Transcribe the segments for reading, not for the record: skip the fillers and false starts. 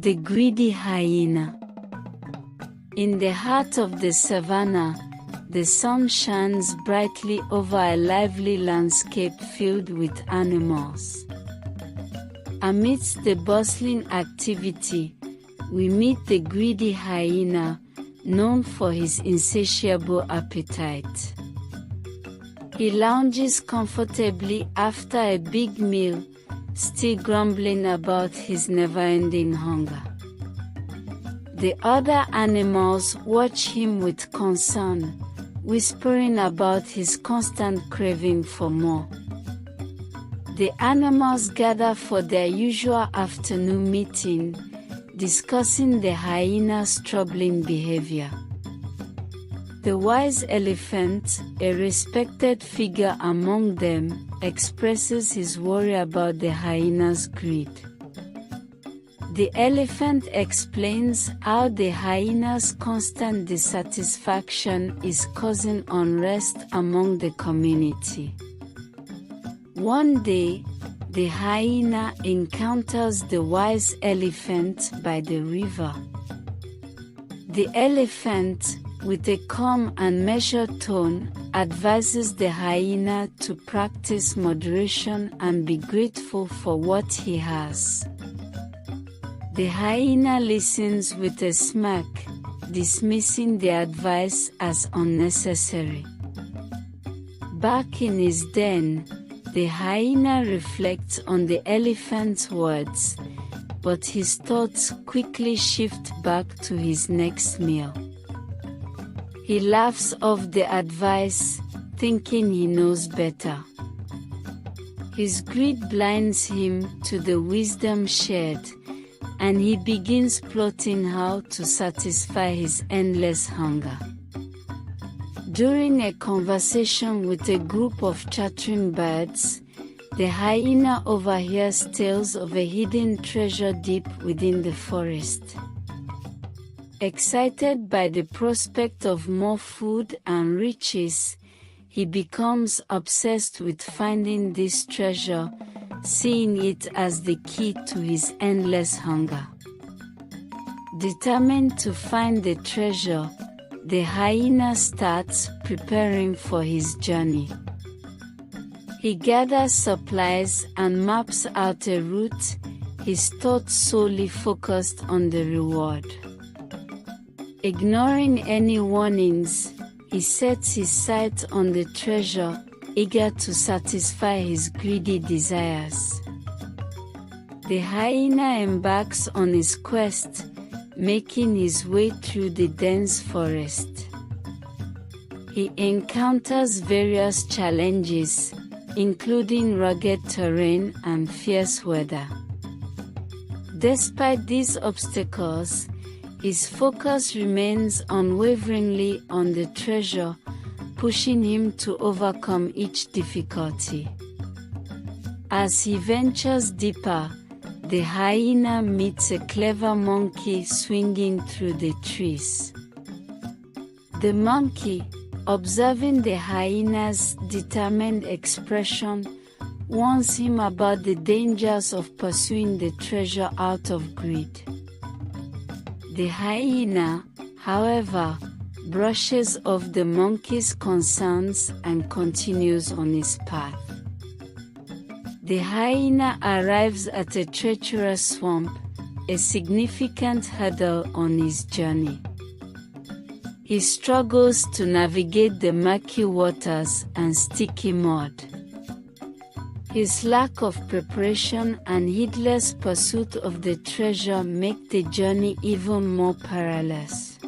The Greedy Hyena. In the heart of the savannah, the sun shines brightly over a lively landscape filled with animals. Amidst the bustling activity, we meet the greedy hyena, known for his insatiable appetite. He lounges comfortably after a big meal, still grumbling about his never-ending hunger. The other animals watch him with concern, whispering about his constant craving for more. The animals gather for their usual afternoon meeting, discussing the hyena's troubling behavior. The wise elephant, a respected figure among them, expresses his worry about the hyena's greed. The elephant explains how the hyena's constant dissatisfaction is causing unrest among the community. One day, the hyena encounters the wise elephant by the river. The elephant, with a calm and measured tone, advises the hyena to practice moderation and be grateful for what he has. The hyena listens with a smirk, dismissing the advice as unnecessary. Back in his den, the hyena reflects on the elephant's words, but his thoughts quickly shift back to his next meal. He laughs off the advice, thinking he knows better. His greed blinds him to the wisdom shared, and he begins plotting how to satisfy his endless hunger. During a conversation with a group of chattering birds, the hyena overhears tales of a hidden treasure deep within the forest. Excited by the prospect of more food and riches, he becomes obsessed with finding this treasure, seeing it as the key to his endless hunger. Determined to find the treasure, the hyena starts preparing for his journey. He gathers supplies and maps out a route, his thoughts solely focused on the reward. Ignoring any warnings, he sets his sights on the treasure, eager to satisfy his greedy desires. The hyena embarks on his quest, making his way through the dense forest. He encounters various challenges, including rugged terrain and fierce weather. Despite these obstacles, his focus remains unwaveringly on the treasure, pushing him to overcome each difficulty. As he ventures deeper, the hyena meets a clever monkey swinging through the trees. The monkey, observing the hyena's determined expression, warns him about the dangers of pursuing the treasure out of greed. The hyena, however, brushes off the monkey's concerns and continues on his path. The hyena arrives at a treacherous swamp, a significant hurdle on his journey. He struggles to navigate the murky waters and sticky mud. His lack of preparation and heedless pursuit of the treasure make the journey even more perilous.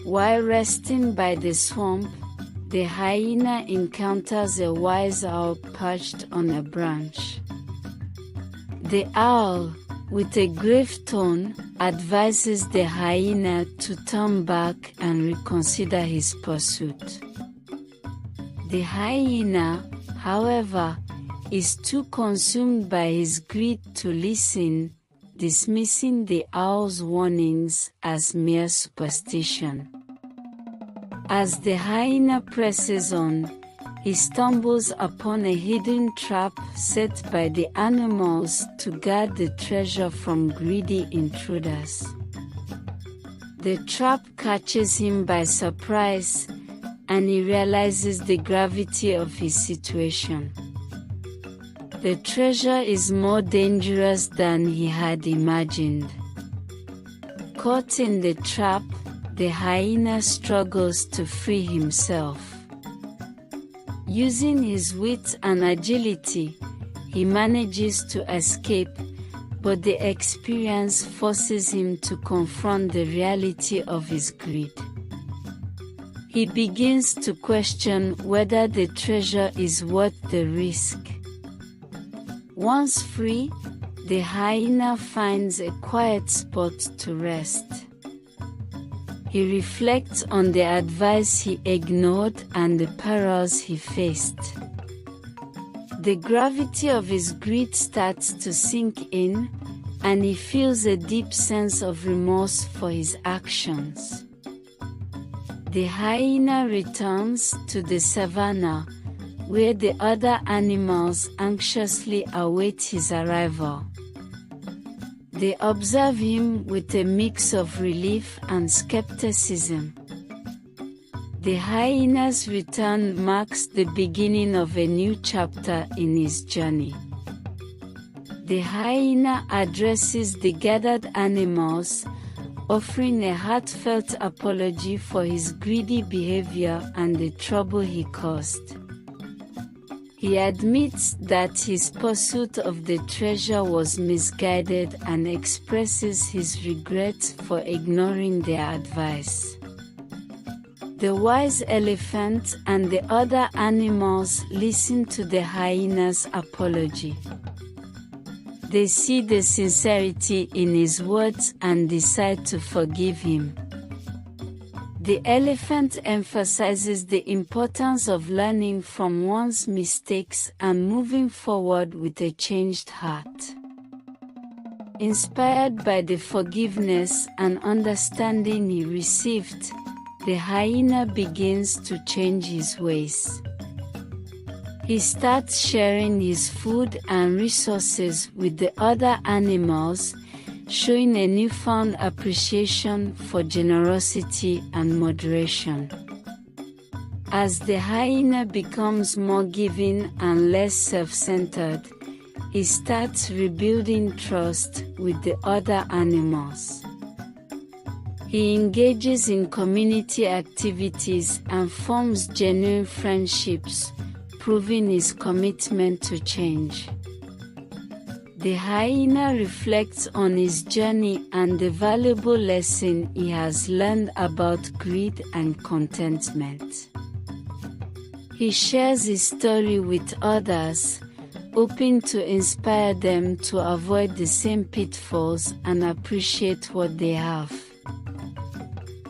While resting by the swamp, the hyena encounters a wise owl perched on a branch. The owl, with a grave tone, advises the hyena to turn back and reconsider his pursuit. The hyena, however, is too consumed by his greed to listen, dismissing the owl's warnings as mere superstition. As the hyena presses on, he stumbles upon a hidden trap set by the animals to guard the treasure from greedy intruders. The trap catches him by surprise, and he realizes the gravity of his situation. The treasure is more dangerous than he had imagined. Caught in the trap, the hyena struggles to free himself. Using his wit and agility, he manages to escape, but the experience forces him to confront the reality of his greed. He begins to question whether the treasure is worth the risk. Once free, the hyena finds a quiet spot to rest. He reflects on the advice he ignored and the perils he faced. The gravity of his greed starts to sink in, and he feels a deep sense of remorse for his actions. The hyena returns to the savannah, where the other animals anxiously await his arrival. They observe him with a mix of relief and skepticism. The hyena's return marks the beginning of a new chapter in his journey. The hyena addresses the gathered animals, offering a heartfelt apology for his greedy behavior and the trouble he caused. He admits that his pursuit of the treasure was misguided and expresses his regret for ignoring their advice. The wise elephant and the other animals listen to the hyena's apology. They see the sincerity in his words and decide to forgive him. The elephant emphasizes the importance of learning from one's mistakes and moving forward with a changed heart. Inspired by the forgiveness and understanding he received, the hyena begins to change his ways. He starts sharing his food and resources with the other animals, showing a newfound appreciation for generosity and moderation. As the hyena becomes more giving and less self-centered, he starts rebuilding trust with the other animals. He engages in community activities and forms genuine friendships, proving his commitment to change. The hyena reflects on his journey and the valuable lesson he has learned about greed and contentment. He shares his story with others, hoping to inspire them to avoid the same pitfalls and appreciate what they have.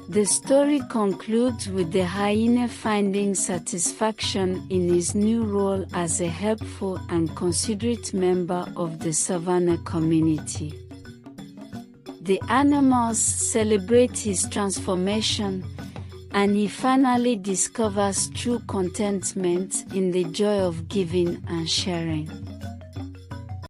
The story concludes with the hyena finding satisfaction in his new role as a helpful and considerate member of the savannah community. The animals celebrate his transformation, and he finally discovers true contentment in the joy of giving and sharing.